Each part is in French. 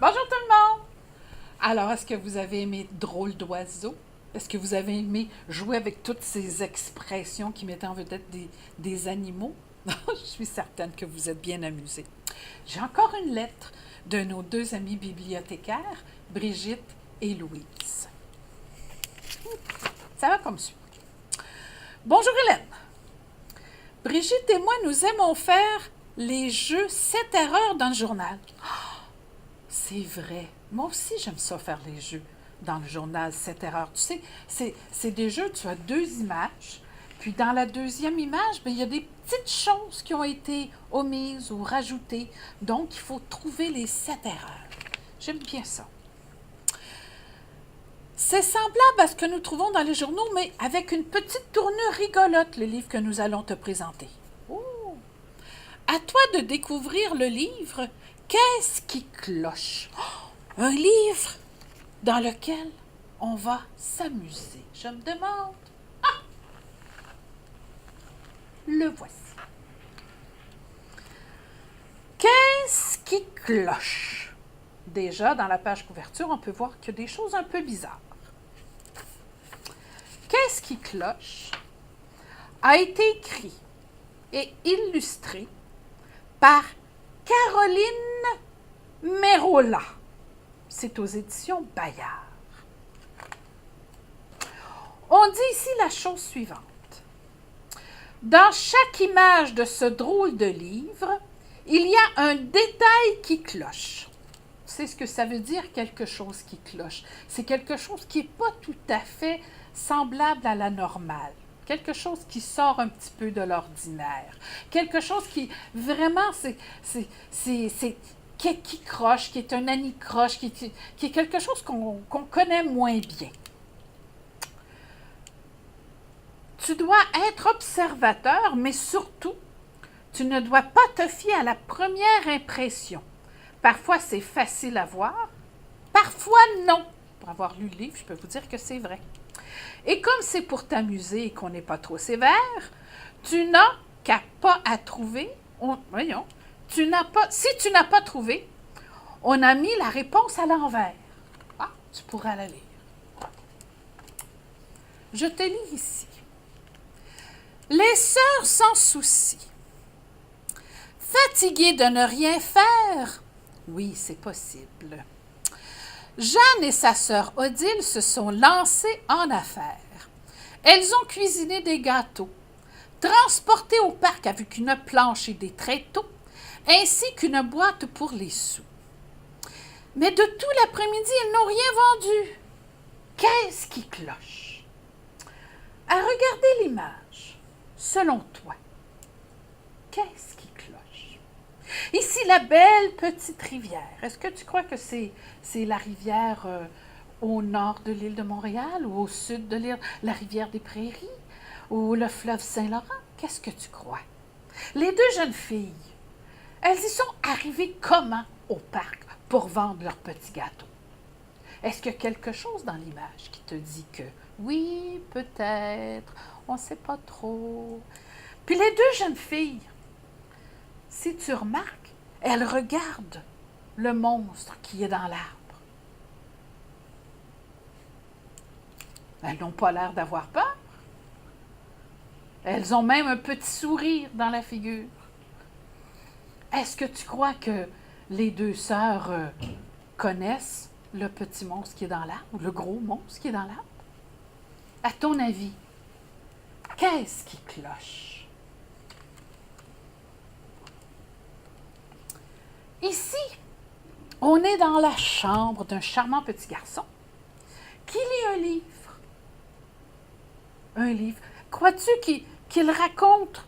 Bonjour tout le monde! Alors, est-ce que vous avez aimé Drôle d'oiseau? Est-ce que vous avez aimé jouer avec toutes ces expressions qui mettaient en vedette des animaux? Je suis certaine que vous êtes bien amusés. J'ai encore une lettre de nos deux amies bibliothécaires, Brigitte et Louise. Ça va comme suit. Bonjour Hélène. Brigitte et moi, nous aimons faire les jeux 7 erreurs dans le journal. C'est vrai. Moi aussi, j'aime ça faire les jeux dans le journal 7 erreurs. Tu sais, c'est des jeux, tu as deux images, puis dans la deuxième image, bien, il y a des petites choses qui ont été omises ou rajoutées. Donc, il faut trouver les 7 erreurs. J'aime bien ça. C'est semblable à ce que nous trouvons dans les journaux, mais avec une petite tournure rigolote, le livre que nous allons te présenter. Oh! À toi de découvrir le livre. Qu'est-ce qui cloche? Oh, un livre dans lequel on va s'amuser. Je me demande. Ah! Le voici. Qu'est-ce qui cloche? Déjà, dans la page couverture, on peut voir qu'il y a des choses un peu bizarres. Qu'est-ce qui cloche a été écrit et illustré par Caroline Mérola. C'est aux éditions Bayard. On dit ici la chose suivante. Dans chaque image de ce drôle de livre, il y a un détail qui cloche. C'est ce que ça veut dire, quelque chose qui cloche. C'est quelque chose qui n'est pas tout à fait semblable à la normale. Quelque chose qui sort un petit peu de l'ordinaire. Quelque chose qui, vraiment, qui croche, qui est un anicroche, qui est quelque chose qu'on connaît moins bien. Tu dois être observateur, mais surtout, tu ne dois pas te fier à la première impression. Parfois, c'est facile à voir, parfois non. Pour avoir lu le livre, je peux vous dire que c'est vrai. Et comme c'est pour t'amuser et qu'on n'est pas trop sévère, tu n'as qu'à pas à trouver. Si tu n'as pas trouvé, on a mis la réponse à l'envers. Ah, tu pourras la lire. Je te lis ici. Les sœurs sans souci. Fatiguées de ne rien faire? Oui, c'est possible. Jeanne et sa sœur Odile se sont lancées en affaires. Elles ont cuisiné des gâteaux, transporté au parc avec une planche et des tréteaux, ainsi qu'une boîte pour les sous. Mais de tout l'après-midi, elles n'ont rien vendu. Qu'est-ce qui cloche? À regarder l'image, selon toi, qu'est-ce qui cloche? Ici, la belle petite rivière. Est-ce que tu crois que c'est la rivière au nord de l'île de Montréal ou au sud de l'île, la rivière des Prairies ou le fleuve Saint-Laurent? Qu'est-ce que tu crois? Les deux jeunes filles, elles y sont arrivées comment au parc pour vendre leurs petits gâteaux? Est-ce qu'il y a quelque chose dans l'image qui te dit que oui, peut-être, on ne sait pas trop? Puis les deux jeunes filles, si tu remarques, elles regardent le monstre qui est dans l'arbre. Elles n'ont pas l'air d'avoir peur. Elles ont même un petit sourire dans la figure. Est-ce que tu crois que les deux sœurs connaissent le petit monstre qui est dans l'arbre ou le gros monstre qui est dans l'arbre? À ton avis, qu'est-ce qui cloche? Ici, on est dans la chambre d'un charmant petit garçon qui lit un livre. Un livre. Crois-tu qu'il raconte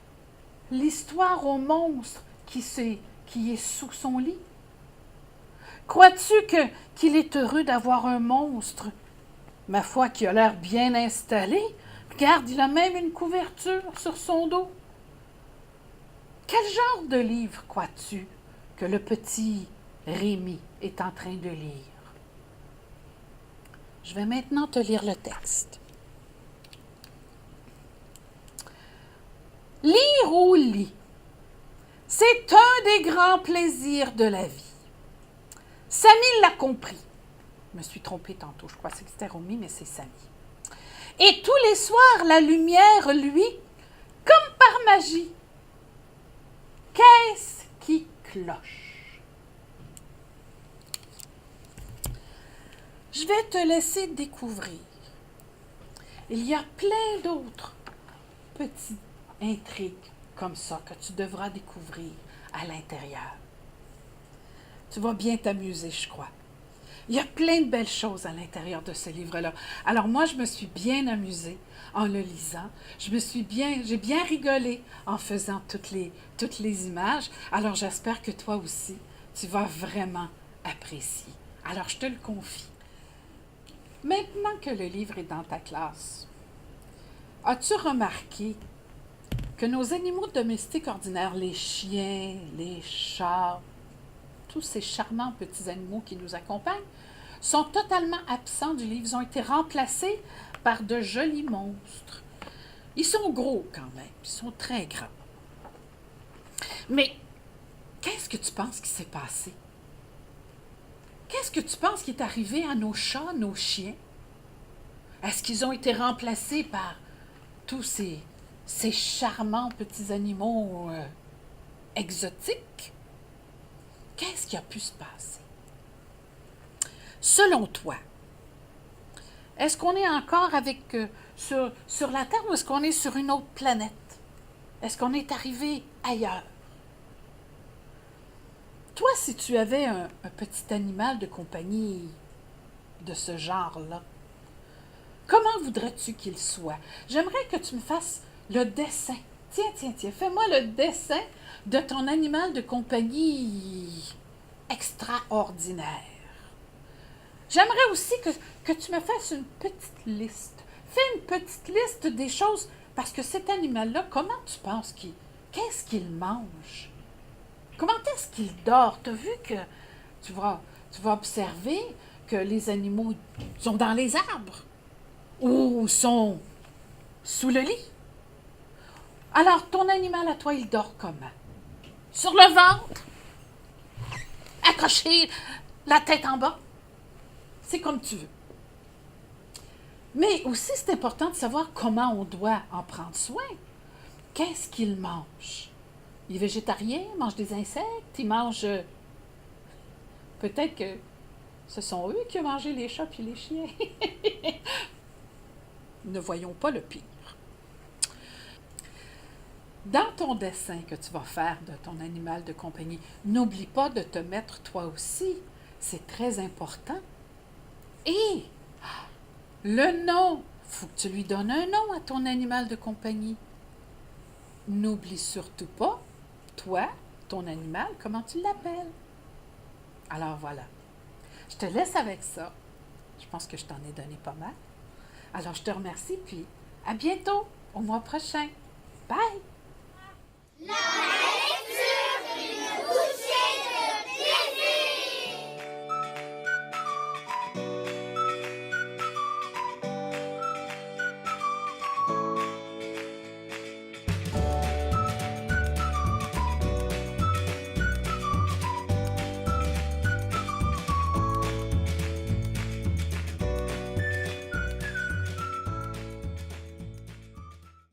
l'histoire au monstre qui est sous son lit? Crois-tu qu'il est heureux d'avoir un monstre, ma foi, qui a l'air bien installé? Regarde, il a même une couverture sur son dos. Quel genre de livre crois-tu que le petit Rémi est en train de lire? Je vais maintenant te lire le texte. Lire au lit, c'est un des grands plaisirs de la vie. Samy l'a compris. Je me suis trompée tantôt, je crois que c'était Romy, mais c'est Samy. Et tous les soirs, la lumière, lui, comme par magie, qu'est-ce qui cloche? Je vais te laisser découvrir. Il y a plein d'autres petites intrigues comme ça que tu devras découvrir à l'intérieur. Tu vas bien t'amuser, je crois. Il y a plein de belles choses à l'intérieur de ce livre-là. Alors moi, je me suis bien amusée en le lisant. J'ai bien rigolé en faisant toutes les images. Alors j'espère que toi aussi, tu vas vraiment apprécier. Alors je te le confie. Maintenant que le livre est dans ta classe, as-tu remarqué que nos animaux domestiques ordinaires, les chiens, les chats, tous ces charmants petits animaux qui nous accompagnent, sont totalement absents du livre. Ils ont été remplacés par de jolis monstres. Ils sont gros quand même, ils sont très grands. Mais qu'est-ce que tu penses qui s'est passé? Qu'est-ce que tu penses qui est arrivé à nos chats, nos chiens? Est-ce qu'ils ont été remplacés par tous ces charmants petits animaux exotiques? Qu'est-ce qui a pu se passer? Selon toi, est-ce qu'on est encore sur la Terre ou est-ce qu'on est sur une autre planète? Est-ce qu'on est arrivé ailleurs? Toi, si tu avais un petit animal de compagnie de ce genre-là, comment voudrais-tu qu'il soit? J'aimerais que tu me fasses le dessin. Tiens, fais-moi le dessin de ton animal de compagnie extraordinaire. J'aimerais aussi que tu me fasses une petite liste. Fais une petite liste des choses, parce que cet animal-là, comment tu penses qu'est-ce qu'il mange? Comment est-ce qu'il dort? Tu as vu que tu vas observer que les animaux sont dans les arbres ou sont sous le lit. Alors, ton animal à toi, il dort comment? Sur le ventre? Accroché la tête en bas? C'est comme tu veux. Mais aussi, c'est important de savoir comment on doit en prendre soin. Qu'est-ce qu'il mange? Il est végétarien, il mange des insectes, il mange... Peut-être que ce sont eux qui ont mangé les chats et les chiens. Ne voyons pas le pire. Dans ton dessin que tu vas faire de ton animal de compagnie, n'oublie pas de te mettre toi aussi. C'est très important. Et le nom, il faut que tu lui donnes un nom à ton animal de compagnie. N'oublie surtout pas, toi, ton animal, comment tu l'appelles. Alors voilà, je te laisse avec ça. Je pense que je t'en ai donné pas mal. Alors je te remercie, puis à bientôt, au mois prochain. Bye!